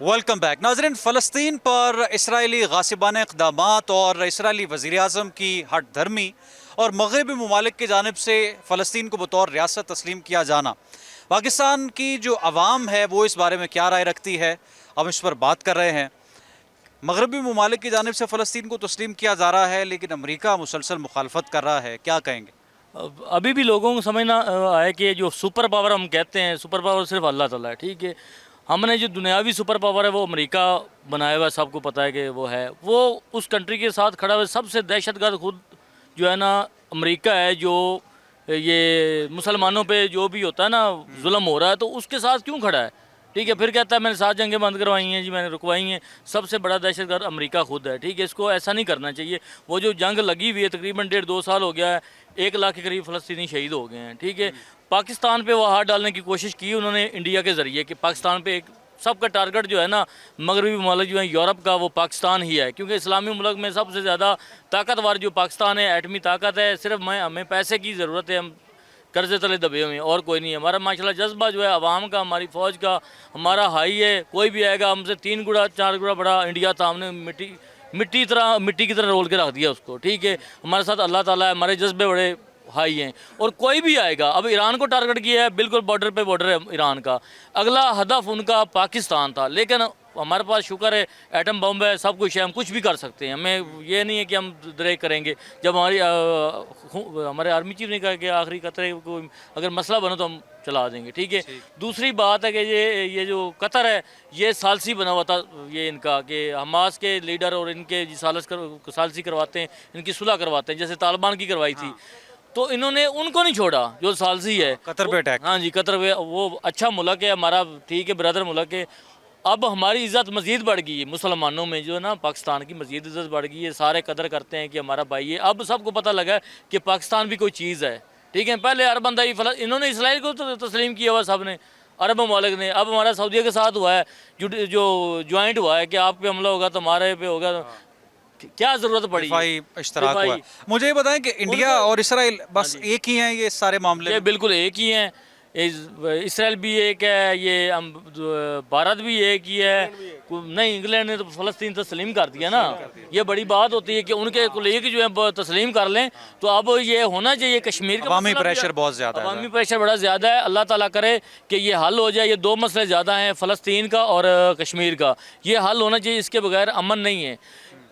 Welcome back ناظرین، فلسطین پر اسرائیلی غاصبانہ اقدامات اور اسرائیلی وزیر اعظم کی ہٹ دھرمی اور مغربی ممالک کی جانب سے فلسطین کو بطور ریاست تسلیم کیا جانا، پاکستان کی جو عوام ہے وہ اس بارے میں کیا رائے رکھتی ہے، ہم اس پر بات کر رہے ہیں۔ مغربی ممالک کی جانب سے فلسطین کو تسلیم کیا جا رہا ہے، لیکن امریکہ مسلسل مخالفت کر رہا ہے، کیا کہیں گے؟ ابھی بھی لوگوں کو سمجھنا ہے کہ جو سپر پاور ہم کہتے ہیں، سپر پاور صرف اللہ تعالیٰ ہے، ٹھیک ہے۔ ہم نے جو دنیاوی سپر پاور ہے وہ امریکہ بنایا ہوا ہے، سب کو پتہ ہے کہ وہ ہے، وہ اس کنٹری کے ساتھ کھڑا ہوا ہے۔ سب سے دہشت گرد خود جو ہے نا امریکہ ہے، جو یہ مسلمانوں پہ جو بھی ہوتا ہے نا ظلم ہو رہا ہے، تو اس کے ساتھ کیوں کھڑا ہے؟ ٹھیک ہے، پھر کہتا ہے میں نے 7 جنگیں بند کروائی ہیں جی، میں نے رکوائی ہیں۔ سب سے بڑا دہشت گرد امریکہ خود ہے، ٹھیک ہے۔ اس کو ایسا نہیں کرنا چاہیے۔ وہ جو جنگ لگی ہوئی ہے تقریباً 1.5-2 سال ہو گیا ہے، 1 لاکھ کے قریب فلسطینی شہید ہو گئے ہیں، ٹھیک ہے۔ پاکستان پہ وہ ہاتھ ڈالنے کی کوشش کی انہوں نے انڈیا کے ذریعے، کہ پاکستان پہ ایک سب کا ٹارگٹ جو ہے نا مغربی ممالک جو ہیں یورپ کا، وہ پاکستان ہی ہے، کیونکہ اسلامی ملک میں سب سے زیادہ طاقتور جو پاکستان ہے، ایٹمی طاقت ہے۔ صرف ہمیں پیسے کی ضرورت ہے، ہم قرضے تلے دبے ہوئے ہیں، اور کوئی نہیں ہے۔ ہمارا ماشاءاللہ جذبہ جو ہے عوام کا، ہماری فوج کا، ہمارا ہائی ہے۔ کوئی بھی آئے گا ہم سے 3 گنا 4 گنا بڑا انڈیا تھا، ہم نے مٹی کی طرح رول کے رکھ دیا اس کو، ٹھیک ہے۔ ہمارے ساتھ اللہ تعالیٰ ہے، ہمارے جذبے بڑے ہائی ہیں، اور کوئی بھی آئے گا۔ اب ایران کو ٹارگٹ کیا ہے، بالکل بارڈر پہ بارڈر ہے ایران کا، اگلا ہدف ان کا پاکستان تھا، لیکن ہمارے پاس شکر ہے ایٹم بم ہے، سب کچھ ہے، ہم کچھ بھی کر سکتے ہیں۔ ہمیں یہ نہیں ہے کہ ہم دریک کریں گے۔ جب ہمارے آرمی چیف نے کہا کہ آخری قطرے کو اگر مسئلہ بنا تو ہم چلا دیں گے، ٹھیک ہے۔ دوسری بات ہے کہ یہ جو قطر ہے، یہ ثالثی بنا ہوا تھا یہ ان کا، کہ حماس کے لیڈر اور ان کے ثالثی کرواتے ہیں، ان کی صلح کرواتے ہیں، جیسے طالبان کی کروائی تھی۔ تو انہوں نے ان کو نہیں چھوڑا جو ثالثی ہے، قطر پہ اٹیک۔ ہاں جی، قطر پہ، وہ اچھا ملک ہے ہمارا، ٹھیک ہے، برادر ملک ہے۔ اب ہماری عزت مزید بڑھ گئی ہے، مسلمانوں میں جو ہے نا پاکستان کی مزید عزت بڑھ گئی ہے، سارے قدر کرتے ہیں کہ ہمارا بھائی ہے۔ اب سب کو پتہ لگا ہے کہ پاکستان بھی کوئی چیز ہے، ٹھیک ہے۔ پہلے ہر بندہ انہوں نے اسرائیل کو تسلیم کیا ہوا، سب نے، عرب ممالک نے۔ اب ہمارا سعودیہ کے ساتھ ہوا ہے، جو جوائنٹ ہوا ہے کہ آپ پہ حملہ ہوگا تو ہمارے پہ ہوگا، کیا ضرورت پڑی؟ دفاعی اشتراک ہوا ہے۔ مجھے یہ بتائیں کہ انڈیا اور اسرائیل بس ایک ہی ہیں یہ سارے معاملے یہ میں؟ بالکل ایک ہی ہیں، اسرائیل بھی ایک ہے، یہ بھارت بھی ایک ہی ہے۔ نہیں، انگلینڈ نے تو فلسطین تسلیم کر دیا نا، یہ بڑی بات ہوتی ہے کہ ان کے کلیگ جو ہیں تسلیم کر لیں۔ تو اب یہ ہونا چاہیے کشمیر کا عوامی مسئلہ بھی ہے، پریشر بہت زیادہ ہے۔ عوامی پریشر بڑا زیادہ ہے۔ اللہ تعالیٰ کرے کہ یہ حل ہو جائے۔ یہ 2 مسئلے زیادہ ہیں، فلسطین کا اور کشمیر کا، یہ حل ہونا چاہیے، اس کے بغیر امن نہیں ہے۔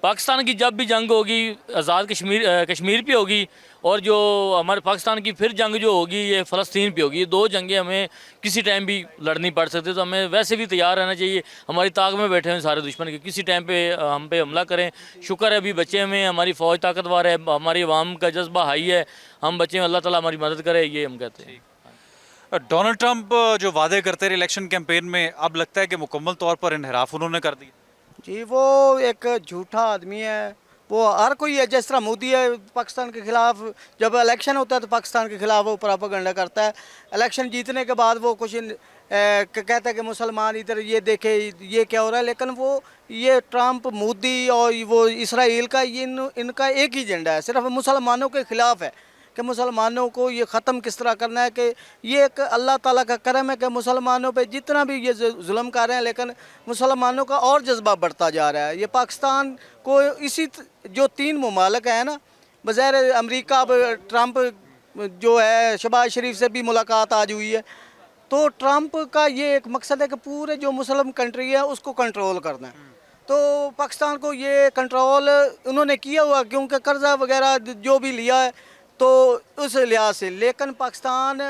پاکستان کی جب بھی جنگ ہوگی آزاد کشمیر پہ ہوگی، اور جو ہمارے پاکستان کی پھر جنگ جو ہوگی یہ فلسطین پہ ہوگی۔ یہ 2 جنگیں ہمیں کسی ٹائم بھی لڑنی پڑ سکتی، تو ہمیں ویسے بھی تیار رہنا چاہیے۔ ہماری طاق میں بیٹھے ہیں سارے دشمن کے، کسی ٹائم پہ ہم پہ حملہ کریں۔ شکر ہے ابھی بچے ہمیں، ہماری فوج طاقتور ہے، ہماری عوام کا جذبہ ہائی ہے، ہم بچے ہیں، اللہ تعالیٰ ہماری مدد کرے، یہ ہم کہتے ہیں۔ ڈونلڈ ٹرمپ جو وعدے کرتے رہے الیکشن کیمپین میں، اب لگتا ہے کہ مکمل طور پر انحراف انہوں نے کر دیا؟ جی، وہ ایک جھوٹا آدمی ہے۔ وہ ہر کوئی ہے، جس طرح مودی ہے پاکستان کے خلاف، جب الیکشن ہوتا ہے تو پاکستان کے خلاف وہ پراپیگنڈا کرتا ہے۔ الیکشن جیتنے کے بعد وہ کچھ کہتا ہے کہ مسلمان ادھر یہ دیکھے یہ کیا ہو رہا ہے، لیکن وہ یہ ٹرمپ، مودی اور وہ اسرائیل کا، ان کا ایک ہی ایجنڈا ہے، صرف مسلمانوں کے خلاف ہے، کہ مسلمانوں کو یہ ختم کس طرح کرنا ہے۔ کہ یہ ایک اللہ تعالیٰ کا کرم ہے کہ مسلمانوں پہ جتنا بھی یہ ظلم کر رہے ہیں، لیکن مسلمانوں کا اور جذبہ بڑھتا جا رہا ہے۔ یہ پاکستان کو اسی جو 3 ممالک ہیں نا، بظاہر امریکہ، اب ٹرمپ جو ہے شہباز شریف سے بھی ملاقات آج ہوئی ہے، تو ٹرمپ کا یہ ایک مقصد ہے کہ پورے جو مسلم کنٹری ہے اس کو کنٹرول کرنا ہے۔ تو پاکستان کو یہ کنٹرول انہوں نے کیا ہوا، کیونکہ قرضہ وغیرہ جو بھی لیا ہے تو اس لحاظ سے، لیکن پاکستان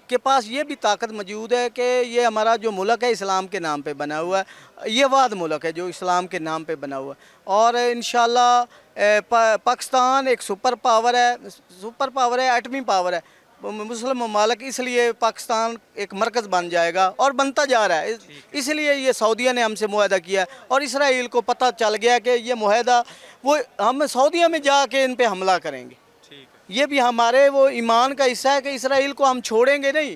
کے پاس یہ بھی طاقت موجود ہے کہ یہ ہمارا جو ملک ہے اسلام کے نام پہ بنا ہوا ہے، یہ واد ملک ہے جو اسلام کے نام پہ بنا ہوا ہے، اور انشاءاللہ پاکستان ایک سپر پاور ہے، ایٹمی پاور ہے۔ مسلم ممالک، اس لیے پاکستان ایک مرکز بن جائے گا اور بنتا جا رہا ہے۔ اس لیے یہ سعودیہ نے ہم سے معاہدہ کیا ہے، اور اسرائیل کو پتہ چل گیا کہ یہ معاہدہ، وہ ہم سعودیہ میں جا کے ان پہ حملہ کریں گے۔ یہ بھی ہمارے وہ ایمان کا حصہ ہے کہ اسرائیل کو ہم چھوڑیں گے نہیں،